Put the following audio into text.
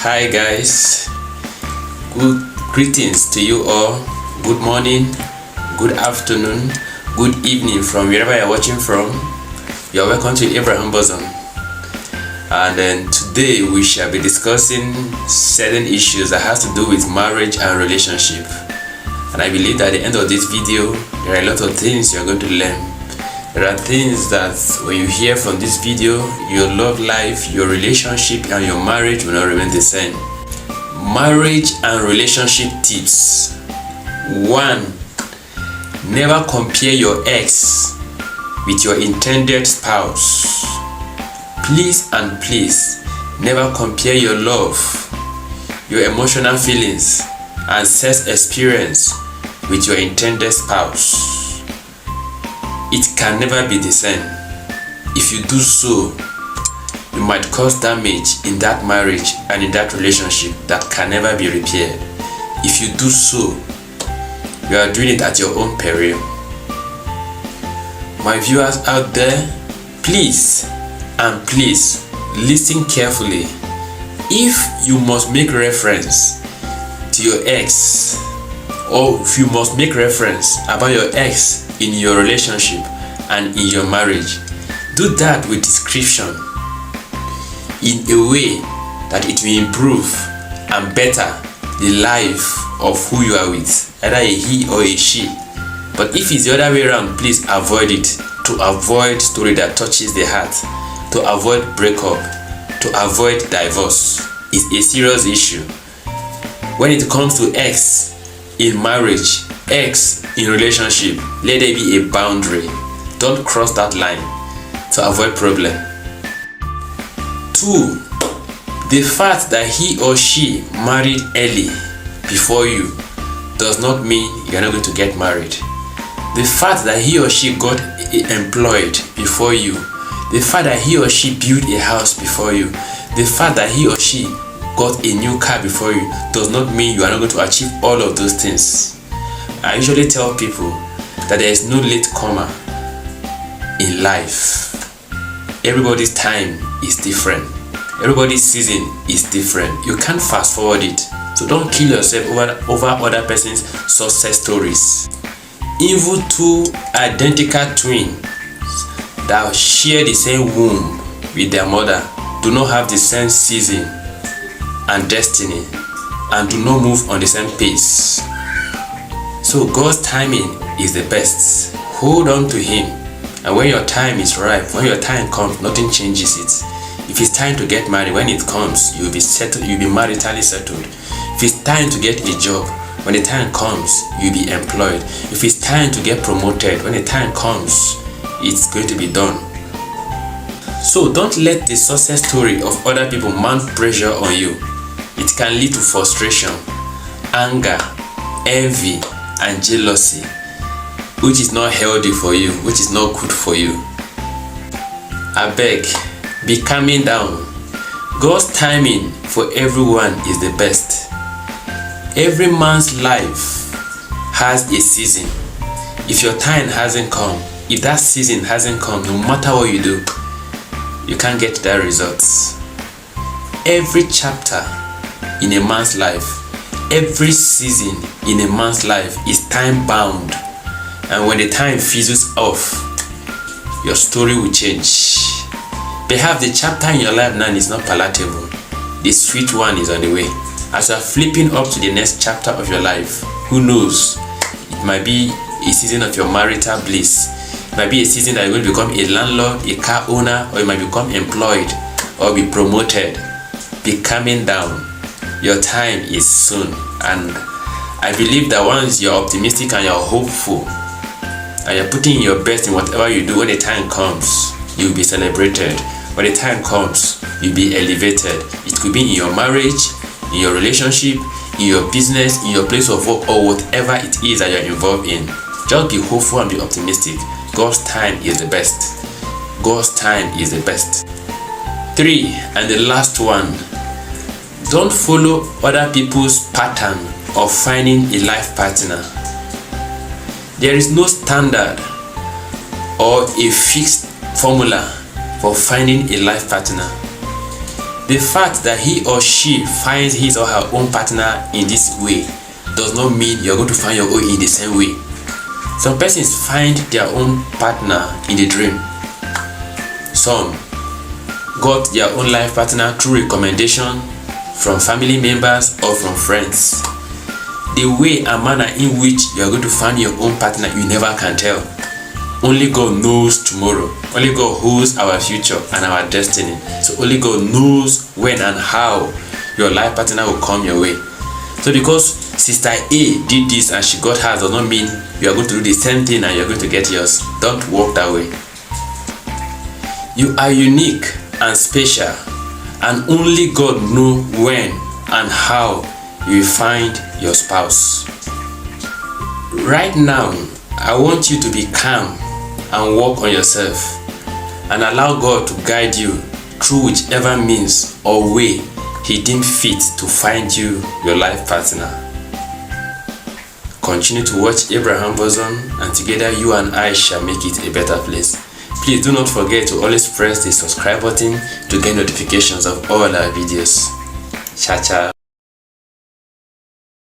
Hi guys, good greetings to you all. Good morning, good afternoon, good evening from wherever you're watching from. You're welcome to Abraham Bosom. And then today we shall be discussing certain issues that has to do with marriage and relationship. And I believe that at the end of this video, there are a lot of things you're going to learn. There are things that when you hear from this video, your love life, your relationship and your marriage will not remain the same. Marriage and relationship tips. 1. Never compare your ex with your intended spouse. Please and please, never compare your love, your emotional feelings and sex experience with your intended spouse. It can never be the same. If you do so, you might cause damage in that marriage and in that relationship that can never be repaired. If you do so, you are doing it at your own peril. My viewers out there, please and please listen carefully. If you must make reference to your ex, or if you must make reference about your ex in your relationship and in your marriage, do that with description in a way that it will improve and better the life of who you are with, either a he or a she. But if it's the other way around, please avoid it, to avoid story that touches the heart, to avoid breakup, to avoid divorce. It's a serious issue. When it comes to ex in marriage, ex in relationship, let there be a boundary. Don't cross that line to avoid problem. 2. The fact that he or she married early before you does not mean you're not going to get married. The fact that he or she got employed before you, the fact that he or she built a house before you, the fact that he or she got a new car before you does not mean you are not going to achieve all of those things. I usually tell people that there is no late comer in life. Everybody's time is different. Everybody's season is different. You can't fast forward it. So don't kill yourself over other person's success stories. Even two identical twins that share the same womb with their mother do not have the same season and destiny and do not move on the same pace. So God's timing is the best. Hold on to Him, and when your time is ripe, when your time comes, nothing changes it. If it's time to get married, when it comes, you'll be settled, you'll be maritally settled. If it's time to get a job, when the time comes, you'll be employed. If it's time to get promoted, when the time comes, it's going to be done. So don't let the success story of other people mount pressure on you. It can lead to frustration, anger, envy, and jealousy, which is not healthy for you, which is not good for you. I beg, be calming down. God's timing for everyone is the best. Every man's life has a season. If your time hasn't come, if that season hasn't come, no matter what you do, you can't get that results. Every chapter in a man's life, every season in a man's life is time bound, and when the time fizzles off, your story will change. Perhaps the chapter in your life now is not palatable. The sweet one is on the way. As you are flipping up to the next chapter of your life, who knows, it might be a season of your marital bliss. It might be a season that you're going to become a landlord, a car owner, or you might become employed or be promoted. Be calming down. Your time is soon, and I believe that once you're optimistic and you're hopeful and you're putting your best in whatever you do, when the time comes, you'll be celebrated. When the time comes, you'll be elevated. It could be in your marriage, in your relationship, in your business, in your place of work, or whatever it is that you're involved in. Just be hopeful and be optimistic. God's time is the best. God's time is the best. 3, and the last one. Don't follow other people's pattern of finding a life partner. There is no standard or a fixed formula for finding a life partner. The fact that he or she finds his or her own partner in this way does not mean you're going to find your own in the same way. Some persons find their own partner in a dream. Some got their own life partner through recommendation from family members or from friends. The way and manner in which you are going to find your own partner, you never can tell. Only God knows tomorrow. Only God holds our future and our destiny. So only God knows when and how your life partner will come your way. So because Sister A did this and she got hers does not mean you are going to do the same thing and you are going to get yours. Don't walk that way. You are unique and special, and only God knows when and how you will find your spouse. Right now, I want you to be calm and work on yourself and allow God to guide you through whichever means or way He deemed fit to find you your life partner. Continue to watch Abraham Boson, and together you and I shall make it a better place. Please do not forget to always press the subscribe button to get notifications of all our videos. Ciao, ciao.